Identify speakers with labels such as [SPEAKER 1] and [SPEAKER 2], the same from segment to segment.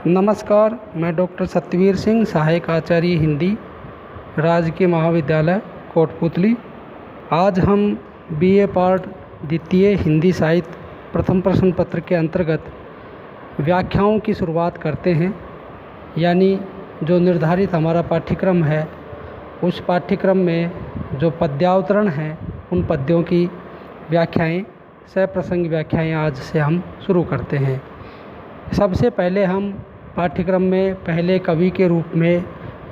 [SPEAKER 1] नमस्कार, मैं डॉक्टर सत्यवीर सिंह, सहायक आचार्य हिंदी, राजकीय महाविद्यालय कोटपुतली। आज हम बीए पार्ट द्वितीय हिंदी साहित्य प्रथम प्रश्न पत्र के अंतर्गत व्याख्याओं की शुरुआत करते हैं। यानी जो निर्धारित हमारा पाठ्यक्रम है, उस पाठ्यक्रम में जो पद्यावतरण हैं, उन पद्यों की व्याख्याएं, सप्रसंग व्याख्याएं आज से हम शुरू करते हैं। सबसे पहले हम पाठ्यक्रम में पहले कवि के रूप में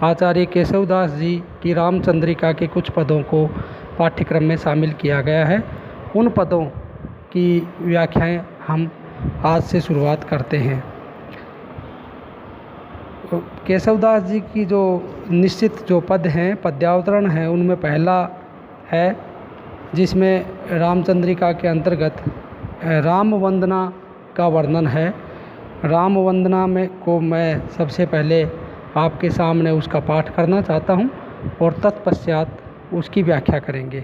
[SPEAKER 1] आचार्य केशवदास जी की रामचंद्रिका के कुछ पदों को पाठ्यक्रम में शामिल किया गया है। उन पदों की व्याख्याएं हम आज से शुरुआत करते हैं। केशवदास जी की जो निश्चित जो पद हैं, पद्यावतरण हैं, उनमें पहला है जिसमें रामचंद्रिका के अंतर्गत राम वंदना का वर्णन है। राम वंदना में को मैं सबसे पहले आपके सामने उसका पाठ करना चाहता हूँ और तत्पश्चात उसकी व्याख्या करेंगे।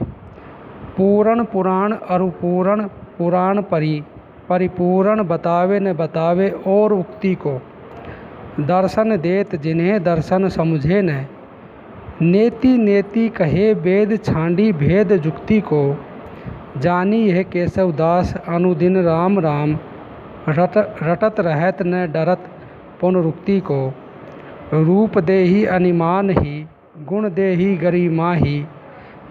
[SPEAKER 1] पूर्ण पुराण अरुपूर्ण पुराण परिपूर्ण बतावे न बतावे और उक्ति को, दर्शन देत जिन्हें दर्शन समझे न, नेति नेति कहे वेद छांडी भेद जुक्ति को, जानी यह केशवदास अनुदिन राम राम, रटत रहत न डरत पुनरुक्ति को, रूप देही अनिमान ही गुण देही गरिमा ही,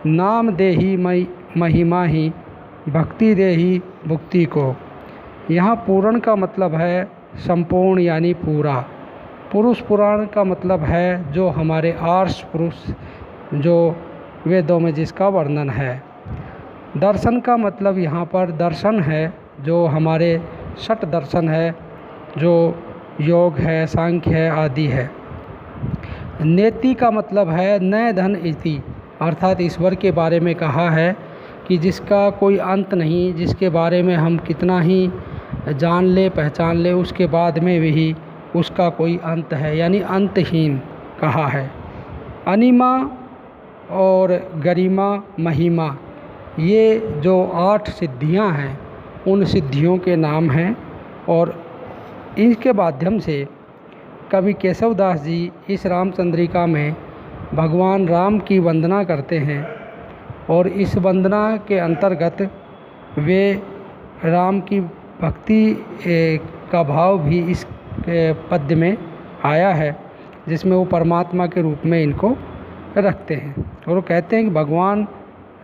[SPEAKER 1] नाम देही महिमा ही भक्ति देही भुक्ति को। यहाँ पूर्ण का मतलब है संपूर्ण यानी पूरा। पुरुष पुराण का मतलब है जो हमारे आर्ष पुरुष जो वेदों में जिसका वर्णन है। दर्शन का मतलब यहाँ पर दर्शन है जो हमारे षट दर्शन है, जो योग है, सांख्य है आदि है। नेति का मतलब है न धन इति, अर्थात ईश्वर के बारे में कहा है कि जिसका कोई अंत नहीं, जिसके बारे में हम कितना ही जान ले पहचान ले, उसके बाद में भी उसका कोई अंत है, यानी अंतहीन कहा है। अनिमा और गरिमा महिमा, ये जो 8 सिद्धियां हैं, उन सिद्धियों के नाम हैं और इनके माध्यम से कवि केशवदास जी इस रामचंद्रिका में भगवान राम की वंदना करते हैं और इस वंदना के अंतर्गत वे राम की भक्ति का भाव भी इस पद्य में आया है, जिसमें वो परमात्मा के रूप में इनको रखते हैं और वो कहते हैं कि भगवान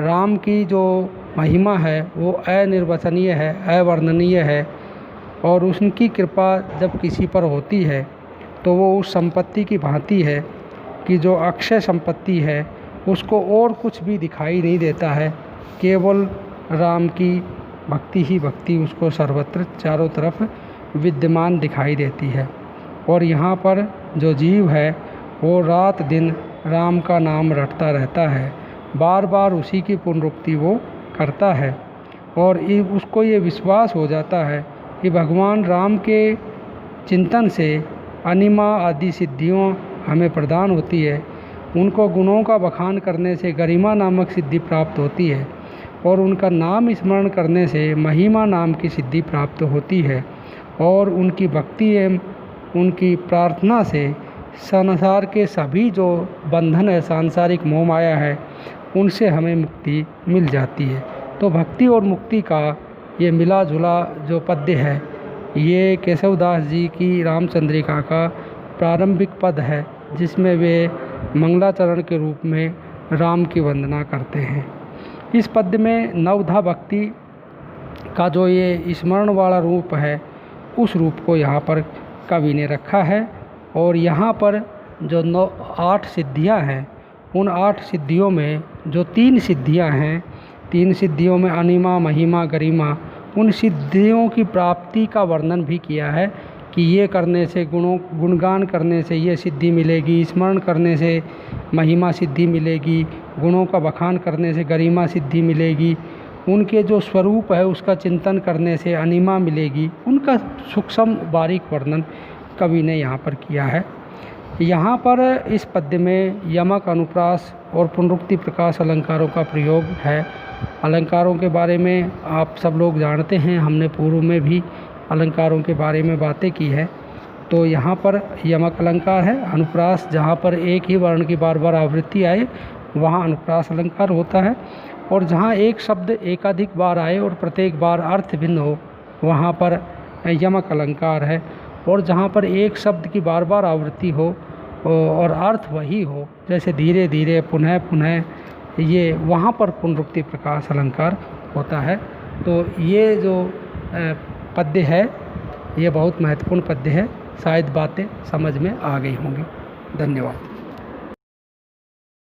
[SPEAKER 1] राम की जो महिमा है वो अनिर्वचनीय है, अवर्णनीय है और उनकी कृपा जब किसी पर होती है तो वो उस संपत्ति की भांति है कि जो अक्षय संपत्ति है उसको और कुछ भी दिखाई नहीं देता है, केवल राम की भक्ति ही भक्ति उसको सर्वत्र चारों तरफ विद्यमान दिखाई देती है। और यहाँ पर जो जीव है वो रात दिन राम का नाम रटता रहता है, बार बार उसी की पुनरुक्ति वो करता है और उसको ये विश्वास हो जाता है कि भगवान राम के चिंतन से अनिमा आदि सिद्धियों हमें प्रदान होती है। उनको गुणों का बखान करने से गरिमा नामक सिद्धि प्राप्त होती है और उनका नाम स्मरण करने से महिमा नाम की सिद्धि प्राप्त होती है और उनकी भक्ति एवं उनकी प्रार्थना से संसार के सभी जो बंधन है, सांसारिक मोह माया है, उनसे हमें मुक्ति मिल जाती है। तो भक्ति और मुक्ति का ये मिला जुला जो पद्य है, ये केशवदास जी की रामचंद्रिका का प्रारंभिक पद है, जिसमें वे मंगलाचरण के रूप में राम की वंदना करते हैं। इस पद्य में नवधा भक्ति का जो ये स्मरण वाला रूप है, उस रूप को यहाँ पर कवि ने रखा है और यहाँ पर जो 8 सिद्धियाँ हैं, उन 8 सिद्धियों में जो 3 सिद्धियाँ हैं, 3 सिद्धियों में अनिमा महिमा गरिमा, उन सिद्धियों की प्राप्ति का वर्णन भी किया है कि ये करने से गुणगान करने से ये सिद्धि मिलेगी, स्मरण करने से महिमा सिद्धि मिलेगी, गुणों का बखान करने से गरिमा सिद्धि मिलेगी, उनके जो स्वरूप है उसका चिंतन करने से अनिमा मिलेगी। उनका सूक्ष्म बारीक वर्णन कवि ने यहाँ पर किया है। यहाँ पर इस पद्य में यमक, अनुप्रास और पुनरुक्ति प्रकाश अलंकारों का प्रयोग है। अलंकारों के बारे में आप सब लोग जानते हैं, हमने पूर्व में भी अलंकारों के बारे में बातें की है। तो यहाँ पर यमक अलंकार है। अनुप्रास, जहाँ पर एक ही वर्ण की बार बार आवृत्ति आए वहाँ अनुप्रास अलंकार होता है। और जहाँ एक शब्द एकाधिक बार आए और प्रत्येक बार अर्थ भिन्न हो वहाँ पर यमक अलंकार है। और जहाँ पर एक शब्द की बार बार आवृत्ति हो और अर्थ वही हो, जैसे धीरे धीरे, पुनः पुनः, ये वहाँ पर पुनरुक्ति प्रकाश अलंकार होता है। तो ये जो पद्य है ये बहुत महत्वपूर्ण पद्य है। शायद बातें समझ में आ गई होंगी। धन्यवाद।